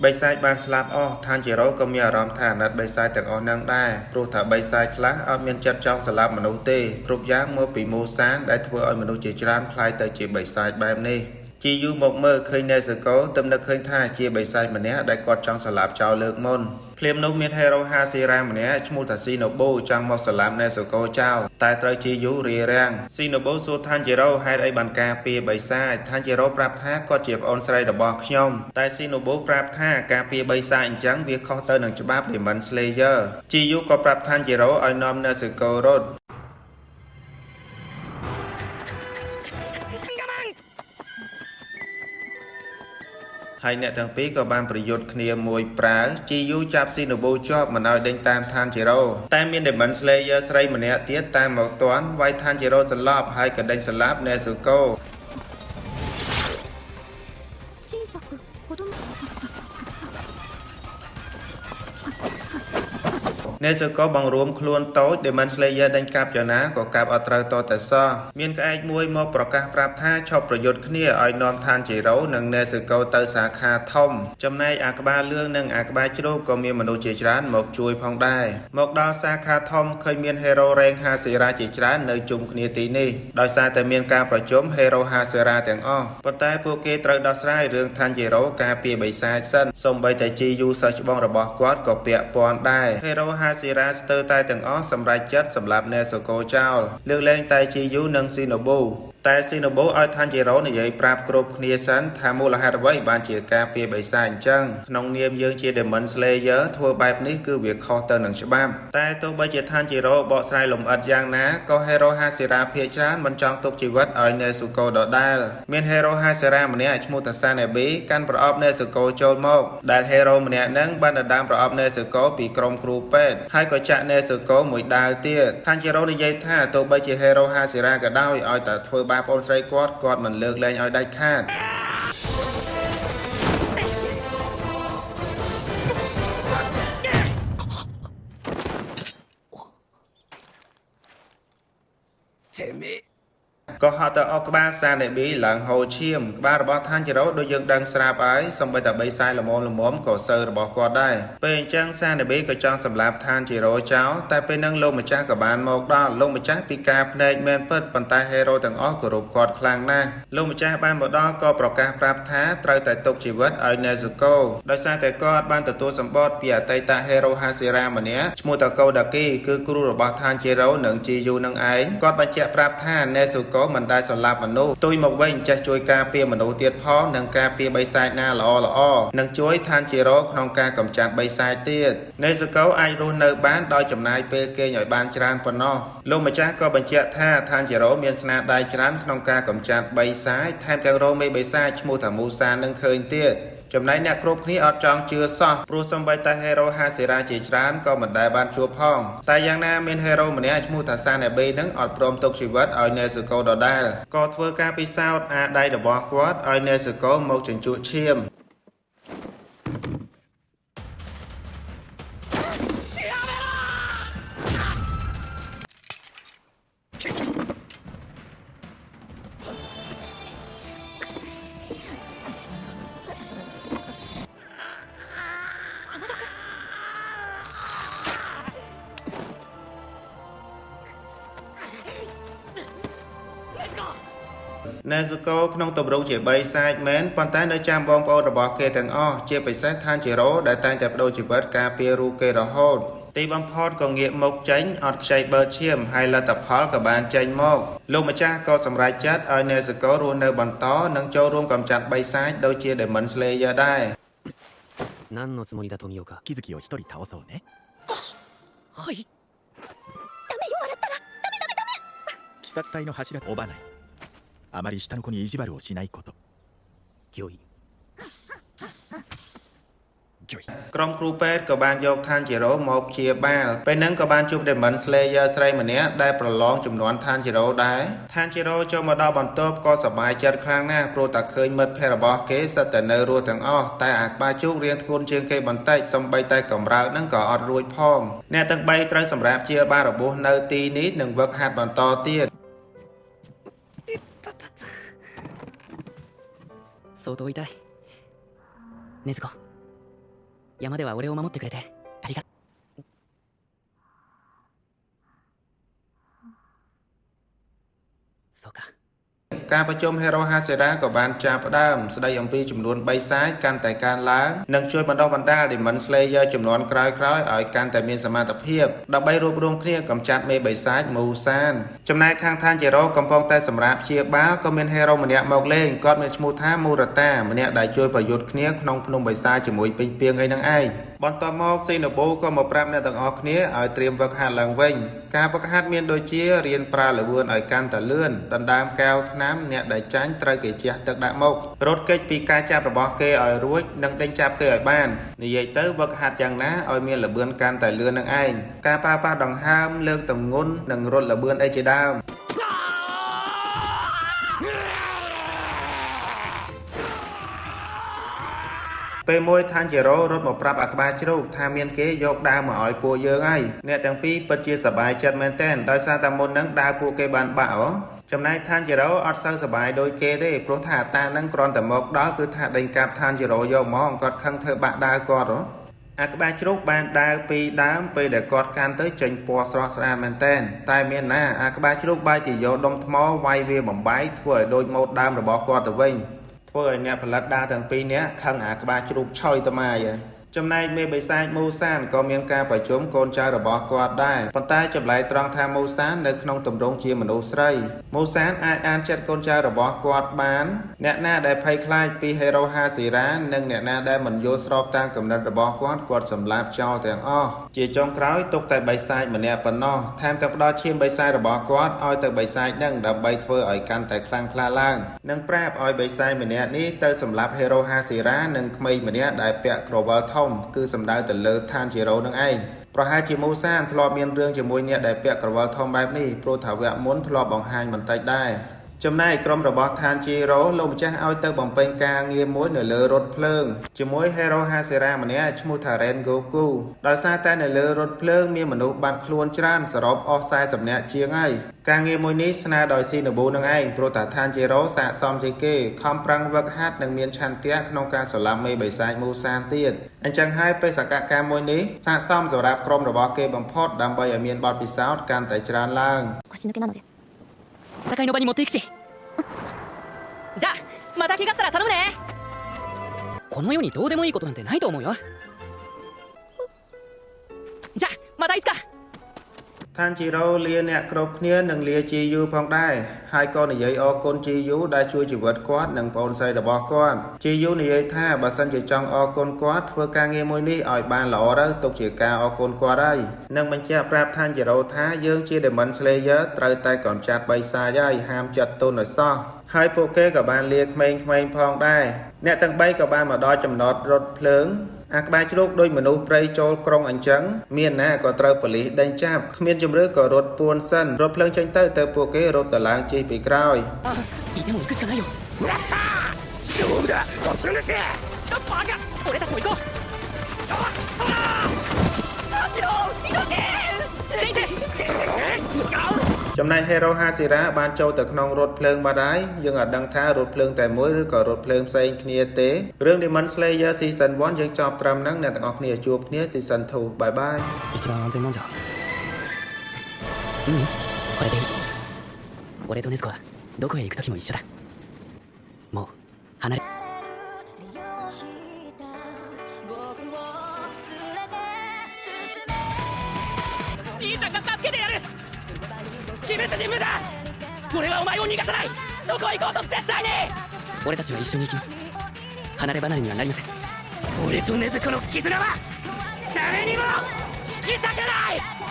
បិសាចបានស្លាប់អស់ឋានជារោក៏មានអារម្មណ៍ថាអាណិតបិសាចទាំងអស់នឹងដែរព្រោះថាបិសាចខ្លះអត់មានចិត្តចង់ស្លាប់មនុស្សទេគ្រប់យ៉ាងមកពីមូសានដែលធ្វើឲ្យមនុស្សជាច្រើនខ្លាយទៅជាបិសាចបែបនេះជាយូរមកមើលឃើញនេសកោទំនឹកឃើញថាជាបិសាចម្នាក់ដែលគាត់ចង់ស្លាប់ចោលលើកមុនភ្លាមនោះមានហេរ៉ូហាស៊ីរ៉ាម្នាក់ឈ្មោះថាស៊ីណូបូចង់មកស្លាប់នេសកោចោលតែត្រូវជាយូរារាំងស៊ីណូបូសួរឋានជារោហេតុអីបានការពារបិសាចឋានជារោប្រាប់ថាគាត់ជាប្អូនស្រីរបស់ខ្ញុំតែស៊ីណូបូប្រាប់ថាការពារបិសាចអញ្ចឹងវាខុសទៅនឹងច្បាប់ Demon Slayer ជាយូក៏ប្រាប់ឋានជារោឲ្យនាំនេសកោរត់ហើយអ្នកទាំងពីរក៏បានប្រយុទ្ធគ្នាមួយប្រើជីយូចាប់ស៊ីណូបូជាប់មិនឲ្យដេញតាមឋានជារោតែមាន Demon Slayer ស្រីម្នាក់ទៀតតាមមកទាន់វាយឋានជារោសន្លប់ហើយក៏ដេញស្លាប់នេស៊ូកូនេស៊ូកូបង្រួមខ្លួនតូច Demon Slayer ដេញកាប់យ៉ាងណាក៏កាប់អត់ត្រូវតតែសោះមានក្អែកមួយមកប្រកាសប្រាប់ថាឈប់ប្រយុទ្ធគ្នាឲ្យនាំឋានជារោនិងនេស៊ូកូទៅសាខាធំចំណែកអាក្បាលលឿងនិងអាក្បាលជ្រូកក៏មានមនុស្សជាច្រើនមកជួយផងដែរមកដល់សាខាធំឃើញមានហេរ៉ូរ៉េងហាសេរ៉ាជាច្រើននៅជុំគ្នាទីនេះដោយសារតែមានការប្រជុំហេរ៉ូហាសេរ៉ាទាំងអស់ប៉ុន្តែពួកគេត្រូវដោះស្រាយរឿងឋានជារោការពារបិសាចសិនសូម្បីតែជីយូសិស្សច្បងរបស់គាត់ក៏ពាក់ព័ន្ធដែរហេរ៉ូហាសេរ៉ាស្ទើរតែទាំងអស់សម្រេចចិត្តសម្រាប់នេស៊ូកូចោលលើកលែងតែជីយូនិងស៊ីណូបូតែស៊ីណូបូឲ្យឋានជារោនិយាយប្រាប់គ្រប់គ្នាសិនថាមូលហេតុអ្វីបានជាការពារបិសាចអញ្ចឹងក្នុងនាមយើងជា Demon Slayer ធ្វើបែបនេះគឺវាខុសទៅនឹងច្បាប់តែទោះបីជាឋានជារោបកស្រាយលម្អិតយ៉ាងណាក៏ហេរ៉ូហាសេរ៉ាភាគច្រើនមិនចង់ទុកជីវិតឲ្យនេស៊ូកូដដែលមានហេរ៉ូហាសេរ៉ាម្នាក់ឈ្មោះថាសានេប៊ីកាន់ប្រអប់នេស៊ូកូចូលមកដែលហេរ៉ូម្នាក់ហ្នឹងបានដណ្ដើមប្រអប់នេស៊ូកូពីក្រុមគ្រូពេទ្យហើយក៏ចាក់នេស៊ូកូមួយដាវទៀតឋានជារោនិយាយថាទោះបីជាហេរ៉ូហាសេរ៉ាក៏ដោយឲ្យតែធ្វើបាបអូនស្រីគាត់មិនលើកលែងឲ្យដាច់ខាតក៏ហត់ទៅអុកក្បាលសានេប៊ីឡើងហូរឈាមក្បាលរបស់ឋានជារោដូចយើងដឹងស្រាប់ហើយសំបីតែបីសាយល្មមក៏សើរបស់គាត់ដែរពេលអញ្ចឹងសានេប៊ីក៏ចង់សម្លាប់ឋានជារោចោលតែពេលហ្នឹងលោកម្ចាស់ក៏បានមកដល់លោកម្ចាស់ពីការភ្នែកមែនពិតប៉ុន្តែហេរ៉ូទាំងអស់គោរពគាត់ខ្លាំងណាស់លោកម្ចាស់បានមកដល់ក៏ប្រកាសប្រាប់ថាត្រូវតែទុកជីវិតឲ្យនេស៊ូកូដោយសារតែគាត់បានទទួលសម្បត្តិពីអតីតហេរ៉ូហាសេរ៉ាម្នាក់ឈ្មោះតាកូដាគីគឺគ្រូរបស់ឋានជារោនិងជីយូនឹងឯងគាត់បញ្ជាក់ប្រាប់ថានេស៊ូកូមិនដែលសម្លាប់មនុស្សទុយមកវិញចេះជួយការពារមនុស្សទៀតផងនិងការពារបិសាចណាល្អនិងជួយឋានជារោក្នុងការកម្ចាត់បិសាចទៀតនេស៊ូកូអាចរស់នៅបានដោយចំណាយពេលគេងឲ្យបានច្រើនប៉ុណ្ណោះលោកម្ចាស់ក៏បញ្ជាក់ថាឋានជារោមានស្នាដៃច្រើនក្នុងការកម្ចាត់បិសាចថែមទាំងរោមេបិសាចឈ្មោះថាមូសានឹងឃើញទៀតចំណែកអ្នកគ្រប់គ្នាអត់ចង់ជឿសោះព្រោះសំបីតែហេរ៉ូហាសេរ៉ាជាច្រើនក៏មិនដែលបានជួបផងតែយ៉ាងណាមានហេរ៉ូម្នាក់ឈ្មោះថាសានេប៊ីនឹងអត់ព្រមទុកជីវិតឲ្យនេស៊ូកូដដែលក៏ធ្វើការពិសោធន៍អាដៃរបស់គាត់ឲ្យនេស៊ូកូមកជញ្ជក់ឈាមនេស៊ូកូក្នុងទម្រង់ជាបិសាចមែនប៉ុន្តែនៅចាំបងប្អូនរបស់គេទាំងអស់ជាពិសេសឋានជារោដែលតែងតែបដូរជីវិតការពាររូបគេរហូតទីបំផុតក៏ងាកមកចេញអត់ខ្ចីបើឈាមហើយលទ្ធផលក៏បានចេញមកលោកម្ចាស់ក៏សម្រេចចិត្តឲ្យនេស៊ូកូរស់នៅបន្តនិងចូលរួមកម្ចាត់បិសាចដូចជា Demon Slayer ដែរ何のつもりだ富岡木月を一人倒そうねはいダメよ笑ったらダメ鬼殺隊の柱を追わないあまり下の子に意地悪をしないこと御意ក្រុមគ្រូពេទ្យក៏បានយកឋានជារោមកព្យាបាលពេលហ្នឹងក៏បានជួប Demon Slayer ស្រីម្នាក់ដែលប្រឡងចំនួនឋានជារោដែរឋានជារោចូលមកដល់បន្ទប់ក៏សប្បាយចិត្តខ្លាំងណាស់ព្រោះតែឃើញមិត្តភ័ក្តិរបស់គេសិតតែនៅរស់ទាំងអស់តែអាក្បាជូករៀងធ្ងន់ជាងគេបន្តិចសំបីតែកំរើកហ្នឹងក៏អត់រួចផងអ្នកទាំង3ត្រូវសម្រាប់ព្យាបាលរបួសនៅទីនេះនិងវឹកហាត់បន្តទៀត相当痛い禰豆子山では俺を守ってくれてありがそうか ការប្រជុំ Hero Hasera ក៏បានចាប់ផ្ដើមស្ដីអំពីចំនួន3សាយកាន់តែកើនឡើងនិងជួយបណ្ដុះបណ្ដាល Demon Slayer ចំនួនក្រោយៗឲ្យកាន់តែមានសមត្ថភាពដើម្បីរួបរวมគ្នាកម្ចាត់មេបិសាច Musan ចំណែកខាង Tanjiro កំពុងតែសម្រាប់ព្យាបាលក៏មាន Hero ម្នាក់មកលេងគាត់មានឈ្មោះថា Murata ម្នាក់ដែលជួយប្រយុទ្ធគ្នាក្នុងភ្នំបិសាចជាមួយពេញពីងអីហ្នឹងឯងបន្ទាប់មក Shinobu ក៏មកប្រាប់អ្នកទាំងអស់គ្នាឲ្យត្រៀមវឹកហាត់ឡើងវិញការវឹកហាត់មានដូចជារៀនប្រើល្បឿនឲ្យកាន់តែលឿនដណ្ដើមកែវថ្នាំអ្នកដែលចាញ់ត្រូវគេជះទឹកដាក់មករត់គេចពីការចាប់របស់គេឲ្យរួចនិងដេញចាប់គេឲ្យបាននិយាយទៅវឹកហាត់យ៉ាងណាឲ្យមានល្បឿនកាន់តែលឿននឹងឯងការប្រើប្រាស់ដង្ហើមលើកទម្ងន់និងរត់ល្បឿនអីជាដើមពេលមួយ Tanjiro រត់មកប្រាប់អាក្បាជ្រូកថាមានគេយកដាវមកឲ្យពួកយើងហើយអ្នកទាំងពីរពិតជាសប្បាយចិត្តមែនទែនដោយសារតែមុនហ្នឹងដាវពួកគេបានបាក់ហ៎ចំណែក Tanjiro អត់សូវសប្បាយដូចគេទេព្រោះថាតាហ្នឹងគ្រាន់តែមកដល់គឺថាដេញកាប់ Tanjiro យកហ្មងគាត់ខឹងធ្វើបាក់ដាវគាត់ហ៎អាក្បាជ្រូកបានដាវពីដើមពេលដែលគាត់កាន់ទៅចេញពណ៌ស្រស់ស្អាតមែនទែនតែមានណាអាក្បាជ្រូកបែរជាយកដុំថ្មវាយវាបំបែកធ្វើឲ្យដូចម៉ូដដើមរបស់គាត់ទៅវិញធ្វើឲ្យអ្នកផលិតដាវទាំងពីរនាក់ខឹងអាក្បាជ្រូកឆយទៅម៉ាយហើយចំណែកមេបិសាច Musan ក៏មានការប្រជុំកូនចៅរបស់គាត់ដែរប៉ុន្តែចម្លែកត្រង់ថា Musan នៅក្នុងទម្រង់ជាមនុស្សស្រី Musan អាចអានចិត្តកូនចៅរបស់គាត់បានអ្នកណាដែលភ័យខ្លាចពី Hero Hasera និងអ្នកណាដែលមិនយល់ស្របតាមគំនិតរបស់គាត់សម្លាប់ចោលទាំងអស់ជាចុងក្រោយទុកតែបិសាចម្នាក់ប៉ុណ្ណោះថែមទាំងផ្ដល់ឈាមបិសាចរបស់គាត់ឲ្យទៅបិសាចនឹងដើម្បីធ្វើឲ្យកាន់តែខ្លាំងក្លាឡើងនិងប្រាប់ឲ្យបិសាចម្នាក់នេះទៅសម្លាប់ Hero Hasera និងក្មេងម្នាក់ដែលពាក់ក្រវិលធំគឺសំដៅទៅលើ Tanjiro នឹងឯងប្រហែលជា Musan ធ្លាប់មានរឿងជាមួយអ្នកដែលពាក់ក្រវិលធំបែបនេះព្រោះថាវគ្គមុនធ្លាប់បង្ហាញបន្តិចដែរចំណែកក្រុមរបស់ Tanjiro លោកម្ចាស់ឲ្យទៅបំពេញការងារមួយនៅលើរថភ្លើងជាមួយ Hero Hasera ម្នាក់ឈ្មោះថា Rengoku ដោយសារតែនៅលើរថភ្លើងមានមនុស្សបាត់ខ្លួនច្រើនសរុបអស់40នាក់ជាងហើយការងារមួយនេះស្នើដោយ Shinobu នឹងឯងព្រោះថា Tanjiro ស័ក្តិសមជាងគេខំប្រឹងវឹកហាត់និងមានឆន្ទៈក្នុងការស្រឡាប់មេបិសាច Musan ទៀតអញ្ចឹងហើយបេសកកម្មមួយនេះស័ក្តិសមសម្រាប់ក្រុមរបស់គេបំផុតដើម្បីឲ្យមានបទពិសោធន៍កាន់តែច្រើនឡើង腰抜けなので戦いの場に持っていくしじゃあまた怪我ったら頼むねこの世にどうでもいいことなんてないと思うよじゃあまたいつかTanjiro លាអ្នកគ្រប់គ្នានឹងលា GU ផងដែរហើយក៏និយាយអរគុណ GU ដែលជួយជីវិតគាត់និងប្អូនស្រីរបស់គាត់ GU និយាយថាបើសិនជាចង់អរគុណគាត់ធ្វើការងារមួយនេះឲ្យបានល្អទៅទុកជាការអរគុណគាត់ហើយនិងបញ្ជាក់ប្រាប់ Tanjiro ថាយើងជា Demon Slayer ត្រូវតែកម្ចាត់បិសាចហើយហាមចាត់ទុនឲ្យសោះហើយពួកគេក៏បានលាក្មេងៗផងដែរអ្នកទាំង3ក៏បានមកដល់ចំណតរថភ្លើងអាក្បាជ្រូកដូចមនុស្សព្រៃចូលក្រុងអញ្ចឹងមានណាក៏ត្រូវប៉ូលីសដេញចាប់គ្មានជំរឿក៏រត់ពួនសិនរថភ្លើងចេញទៅពួកគេរត់ទៅឡើងជិះពីក្រោយいても行くしかないよ勝負だ突然ですねバカ俺たちも行こうタンジロー命レイジចំណែក Hero Hasera បានចូលទៅក្នុងរថភ្លើងបាត់ហើយយើងអត់ដឹងថារថភ្លើងតែមួយឬក៏រថភ្លើងផ្សេងគ្នាទេរឿង Demon Slayer Season 1 យើងចប់ត្រឹមហ្នឹងអ្នកទាំងអស់គ្នាជួបគ្នា Season 2 Bye bye 一番安全なんじゃこれでいい俺と禰豆子はどこへ行く時も一緒だもう離れ兄ちゃんが助けてやる自分たち無駄俺はお前を逃がさないどこへ行こうと絶対に俺たちは一緒に行きます離れ離れにはなりません俺と禰豆子の絆は誰にも引き裂けない